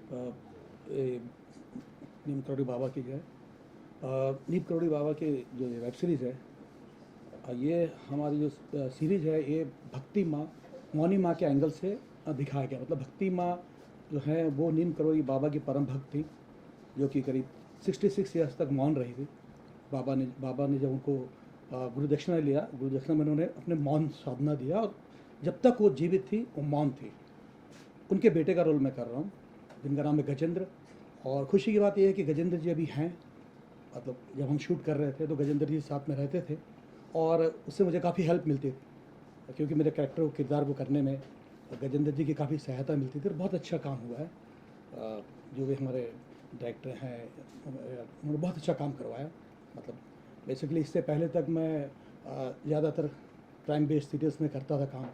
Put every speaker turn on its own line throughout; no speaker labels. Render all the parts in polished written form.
ए, नीम करोड़ी बाबा की जो है नीम करोड़ी बाबा की जो वेब सीरीज़ है, ये हमारी जो सीरीज़ है ये भक्ति माँ, मौनी माँ के एंगल से दिखाया गया। मतलब भक्ति माँ जो है वो नीम करोड़ी बाबा की परम भक्त थी, जो कि करीब 66 ईयर्स तक मौन रही थी। बाबा ने जब उनको गुरु दक्षिणा लिया, गुरु दक्षिणा में उन्होंने अपने मौन साधना दिया, और जब तक वो जीवित थी वो मौन थी। उनके बेटे का रोल मैं कर रहा हूँ, जिनका नाम है गजेंद्र। और खुशी की बात यह है कि गजेंद्र जी अभी हैं, मतलब जब हम शूट कर रहे थे तो गजेंद्र जी साथ में रहते थे, और उससे मुझे काफ़ी हेल्प मिलती थी, क्योंकि मेरे कैरेक्टर को, किरदार को करने में गजेंद्र जी की काफ़ी सहायता मिलती थी, और बहुत अच्छा काम हुआ है। जो भी हमारे डायरेक्टर हैं उन्होंने बहुत अच्छा काम करवाया। मतलब बेसिकली इससे पहले तक मैं ज़्यादातर क्राइम बेस्ड सीरीज़ में करता था काम,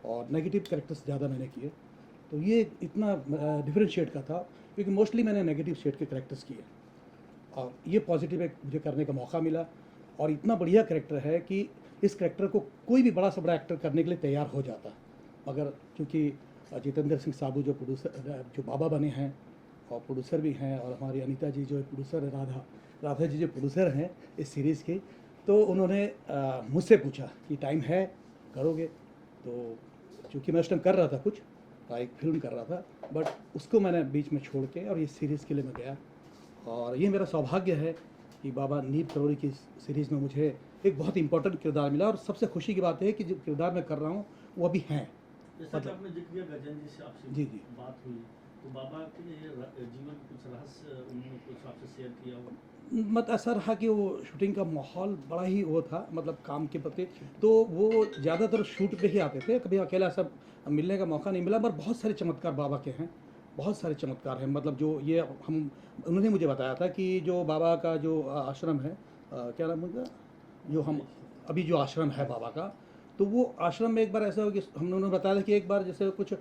और नेगेटिव कैरेक्टर्स ज़्यादा मैंने किए। तो ये इतना डिफरेंट शेड का था, क्योंकि मोस्टली मैंने नेगेटिव शेड के कैरेक्टर्स किए, और ये पॉजिटिव एक मुझे करने का मौका मिला। और इतना बढ़िया कैरेक्टर है कि इस कैरेक्टर को कोई भी बड़ा से बड़ा एक्टर करने के लिए तैयार हो जाता, मगर क्योंकि जितेंद्र सिंह साबू जो प्रोड्यूसर, जो बाबा बने हैं और प्रोड्यूसर भी हैं, और हमारी अनीता जी जो प्रोड्यूसर है, राधा जी जो प्रोड्यूसर हैं इस सीरीज़ के, तो उन्होंने मुझसे पूछा कि टाइम है, करोगे? तो चूँकि मैं उस टाइम कर रहा था कुछ, एक फिल्म कर रहा था, बट उसको मैंने बीच में छोड़ के और ये सीरीज़ के लिए मैं गया। और ये मेरा सौभाग्य है कि बाबा नीम करोड़ी की सीरीज़ में मुझे एक बहुत इंपॉर्टेंट किरदार मिला, और सबसे खुशी की बात है कि जो किरदार मैं कर रहा हूँ वो अभी हैं।
जैसा कि आपने जिक्र किया गजेंद्र जी से आपसे
जी जी।
बात हुई, तो बाबा के जीवन के कुछ रहस्य उन्होंने कुछ आपसे शेयर किया हो?
मत ऐसा रहा कि वो शूटिंग का माहौल बड़ा ही वो था, मतलब काम के प्रति, तो वो ज़्यादातर शूट पे ही आते थे, कभी अकेला ऐसा मिलने का मौका नहीं मिला। पर बहुत सारे चमत्कार बाबा के हैं, बहुत सारे चमत्कार हैं। मतलब जो ये हम, उन्होंने मुझे बताया था कि जो बाबा का जो आश्रम है, क्या नाम उनका, जो हम अभी जो आश्रम है बाबा का, तो वो आश्रम में एक बार ऐसा हो कि हमने उन्होंने बताया था कि एक बार जैसे कुछ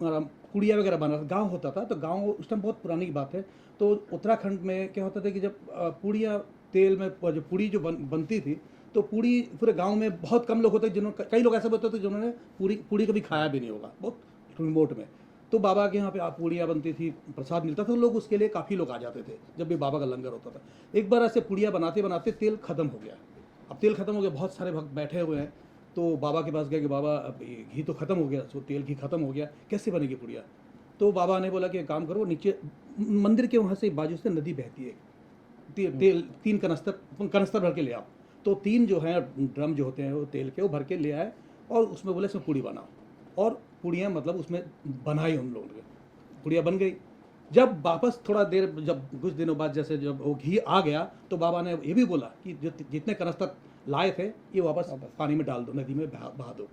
कुड़िया वगैरह बना, गांव होता था, तो गांव उस टाइम बहुत पुरानी की बात है, तो उत्तराखंड में क्या होता था कि जब पूड़ियाँ तेल में, जो पूड़ी जो बनती थी, तो पूड़ी पूरे गांव में बहुत कम लोग होते, जिन्होंने, कई लोग ऐसे होते थे जिन्होंने पूड़ी पूड़ी कभी खाया भी नहीं होगा, बहुत रिमोट में। तो बाबा के यहाँ पे पूड़ियाँ बनती थी, प्रसाद मिलता था, तो लोग उसके लिए काफ़ी लोग आ जाते थे जब भी बाबा का लंगर होता था। एक बार ऐसे पूड़ियाँ बनाते बनाते तेल ख़त्म हो गया। अब तेल ख़त्म हो गया, बहुत सारे भक्त बैठे हुए हैं, तो बाबा के पास गए कि बाबा अब ये घी तो ख़त्म हो गया, तो तेल घी ख़त्म हो गया, कैसे बनेगी पूड़ियाँ? तो बाबा ने बोला कि एक काम करो, नीचे मंदिर के वहाँ से बाजू से नदी बहती है, तेल 3 कनस्तर कनस्तर भर के ले आओ। तो 3 जो हैं ड्रम जो होते हैं वो तेल के, वो भर के ले आए, और उसमें बोले इसमें पूड़ी बनाओ, और पूड़ियाँ मतलब उसमें बनाई उन लोगों ने, पूड़ियाँ बन गई। जब वापस थोड़ा देर, जब कुछ दिनों बाद जैसे जब वो घी आ गया, तो बाबा ने ये भी बोला कि जो जितने कनस्तर लाए थे ये वापस पानी में डाल दो, नदी में बहा दो।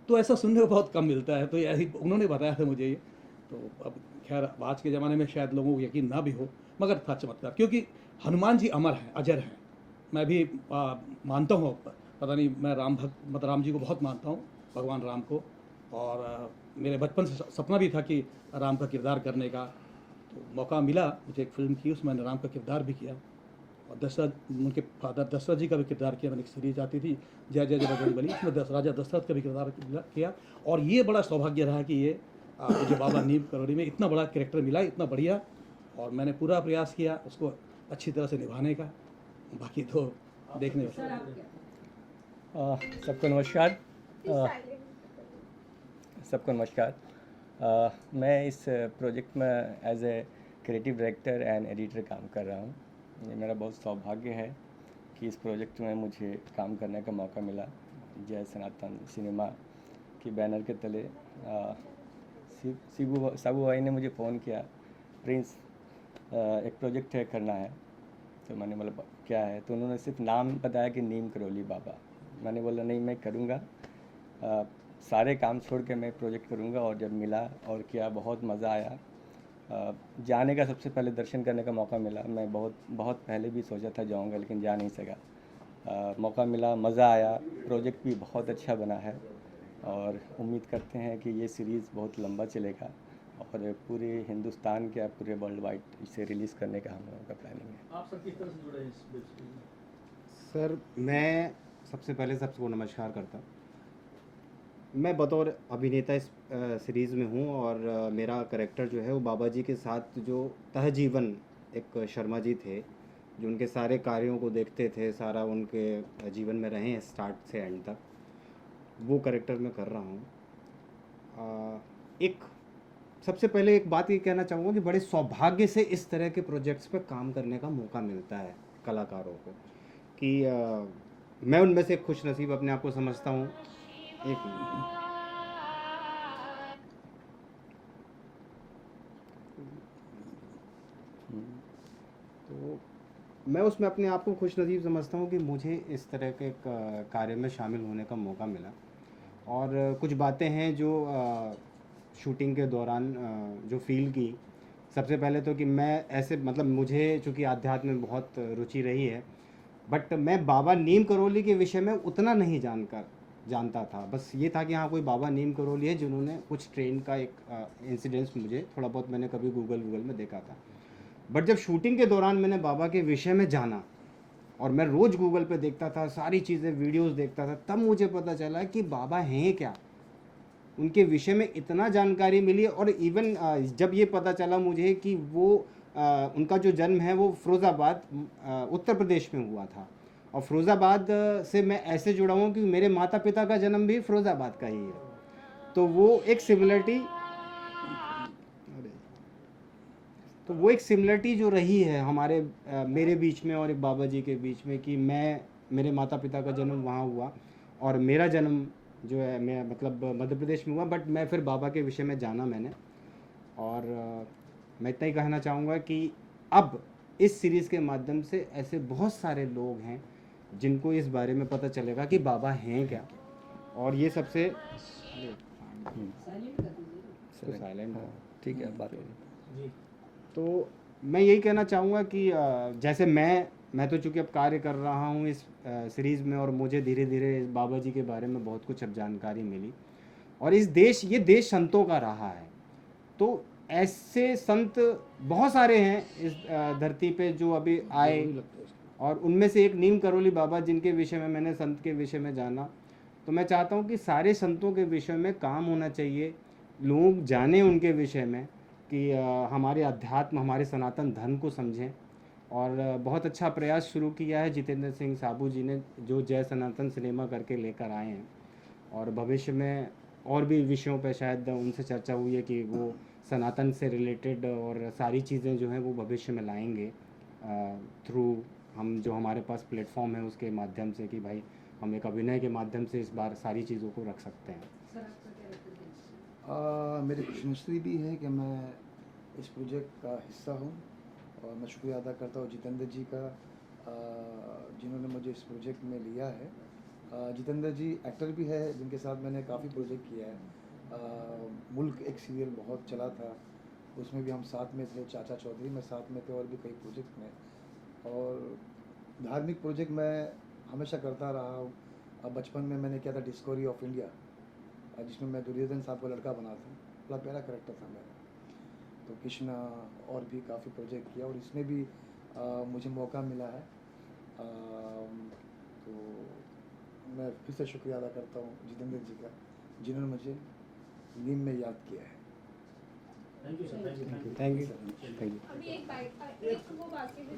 तो ऐसा सुनने को बहुत कम मिलता है, तो यही उन्होंने बताया था मुझे ये। तो अब खैर आज के ज़माने में शायद लोगों को यकीन ना भी हो, मगर था चमत्कार, क्योंकि हनुमान जी अमर हैं, अजर हैं। मैं भी मानता हूँ, पता नहीं, मैं राम भक्त, मतलब राम जी को बहुत मानता हूँ, भगवान राम को। और मेरे बचपन से सपना भी था कि राम का किरदार करने का, तो मौका मिला मुझे, एक फ़िल्म की, उसमें मैंने राम का किरदार भी किया। और दशरथ, उनके फादर दशरथ जी का भी किरदार किया मैंने। एक सीरीज आती थी जय जय जय बजरंगबली, उसमें राजा दशरथ का भी किरदार किया। और ये बड़ा सौभाग्य रहा कि ये मुझे बाबा नीम करोड़ी में इतना बड़ा कैरेक्टर मिला, इतना बढ़िया, और मैंने पूरा प्रयास किया उसको अच्छी तरह से निभाने का। बाकी तो देखने में।
सबको नमस्कार। सबको नमस्कार। मैं इस प्रोजेक्ट में as a creative director and editor काम कर रहा हूँ। ये मेरा बहुत सौभाग्य है कि इस प्रोजेक्ट में मुझे काम करने का मौका मिला। जय सनातन सिनेमा की बैनर के तले साबू भाई ने मुझे फ़ोन किया, प्रिंस एक प्रोजेक्ट है, करना है। तो मैंने बोला क्या है, तो उन्होंने सिर्फ नाम बताया कि नीम करोली बाबा। मैंने बोला नहीं, मैं करूँगा, सारे काम छोड़ के मैं प्रोजेक्ट करूँगा। और जब मिला और किया, बहुत मज़ा आया। जाने का, सबसे पहले दर्शन करने का मौका मिला। मैं बहुत पहले भी सोचा था जाऊँगा, लेकिन जा नहीं सका। मौका मिला, मज़ा आया। प्रोजेक्ट भी बहुत अच्छा बना है, और उम्मीद करते हैं कि ये सीरीज़ बहुत लंबा चलेगा, और पूरे हिंदुस्तान के, पूरे वर्ल्ड वाइड इसे रिलीज़ करने का हम लोगों का प्लानिंग है।
आप सर किस तरह से जुड़े हैं इस वेब सीरीज में?
सर मैं सबसे पहले सबको नमस्कार करता हूँ। मैं बतौर अभिनेता इस सीरीज़ में हूँ और मेरा कैरेक्टर जो है वो बाबा जी के साथ जो तहजीवन एक शर्मा जी थे जो उनके सारे कार्यों को देखते थे, सारा उनके जीवन में रहे हैं स्टार्ट से एंड तक, वो कैरेक्टर मैं कर रहा हूँ। एक सबसे पहले एक बात ये कहना चाहूँगा कि बड़े सौभाग्य से इस तरह के प्रोजेक्ट्स पे काम करने का मौका मिलता है कलाकारों को कि मैं उनमें से खुश नसीब अपने आप को समझता हूँ। एक मिनट। तो मैं उसमें अपने आप को खुश नसीब समझता हूँ कि मुझे इस तरह के कार्य में शामिल होने का मौका मिला। और कुछ बातें हैं जो शूटिंग के दौरान जो फील की, सबसे पहले तो कि मैं ऐसे मतलब मुझे चूँकि आध्यात्म में बहुत रुचि रही है, बट मैं बाबा नीम करोली के विषय में उतना नहीं जानता था। बस ये था कि हाँ कोई बाबा नीम करोली है जिन्होंने कुछ ट्रेन का एक इंसिडेंस मुझे थोड़ा बहुत मैंने कभी गूगल में देखा था। बट जब शूटिंग के दौरान मैंने बाबा के विषय में जाना और मैं रोज़ गूगल पे देखता था, सारी चीज़ें वीडियोस देखता था, तब मुझे पता चला कि बाबा हैं क्या, उनके विषय में इतना जानकारी मिली। और इवन जब ये पता चला मुझे कि वो उनका जो जन्म है वो फ़िरोज़ाबाद उत्तर प्रदेश में हुआ था और फ़िरोज़ाबाद से मैं ऐसे जुड़ा हूँ कि मेरे माता पिता का जन्म भी फ़िरोज़ाबाद का ही है, तो वो एक सिमिलरिटी जो रही है हमारे मेरे बीच में और एक बाबा जी के बीच में कि मेरे माता पिता का जन्म वहाँ हुआ और मेरा जन्म जो है मैं मतलब मध्य प्रदेश में हुआ, बट मैं फिर बाबा के विषय में जाना मैंने। और मैं इतना ही कहना चाहूँगा कि अब इस सीरीज़ के माध्यम से ऐसे बहुत सारे लोग हैं जिनको इस बारे में पता चलेगा कि बाबा हैं क्या। और ये सबसे साइलेंट है,
ठीक है, बात करिए।
जी
तो मैं यही कहना चाहूँगा कि जैसे मैं तो चूँकि अब कार्य कर रहा हूँ इस सीरीज़ में और मुझे धीरे धीरे इस बाबा जी के बारे में बहुत कुछ अब जानकारी मिली और ये देश संतों का रहा है। तो ऐसे संत बहुत सारे हैं इस धरती पे जो अभी आए और उनमें से एक नीम करोली बाबा जिनके विषय में मैंने संत के विषय में जाना। तो मैं चाहता हूँ कि सारे संतों के विषय में काम होना चाहिए, लोग जानें उनके विषय में कि हमारे अध्यात्म हमारे सनातन धर्म को समझें। और बहुत अच्छा प्रयास शुरू किया है जितेंद्र सिंह साबू जी ने, जो जय सनातन सिनेमा करके लेकर आए हैं और भविष्य में और भी विषयों पर शायद उनसे चर्चा हुई है कि वो सनातन से रिलेटेड और सारी चीज़ें जो हैं वो भविष्य में लाएंगे थ्रू हम जो हमारे पास प्लेटफॉर्म है उसके माध्यम से कि भाई हम एक अभिनय के माध्यम से इस बार सारी चीज़ों को रख सकते हैं।
मेरी खुशनसीबी भी है कि मैं इस प्रोजेक्ट का हिस्सा हूँ और मैं शुक्रिया अदा करता हूँ जितेंद्र जी का जिन्होंने मुझे इस प्रोजेक्ट में लिया है। जितेंद्र जी एक्टर भी है जिनके साथ मैंने काफ़ी प्रोजेक्ट किया है। मुल्क एक सीरियल बहुत चला था, उसमें भी हम साथ में थे, चाचा चौधरी में साथ में थे और भी कई प्रोजेक्ट में। और धार्मिक प्रोजेक्ट मैं हमेशा करता रहा हूँ। बचपन में मैंने किया था डिस्कवरी ऑफ इंडिया जिसमें मैं दुर्योधन साहब को लड़का बना था, बड़ा प्यारा करेक्टर था मेरा। तो कृष्णा और भी काफ़ी प्रोजेक्ट किया और इसमें भी मुझे मौका मिला है। तो मैं फिर से शुक्रिया अदा करता हूँ जितेंद्र जी का जिन्होंने मुझे नीम में याद किया है।
Thank you sir,
thank you.
अभी एक बाइट एक वो बाकी है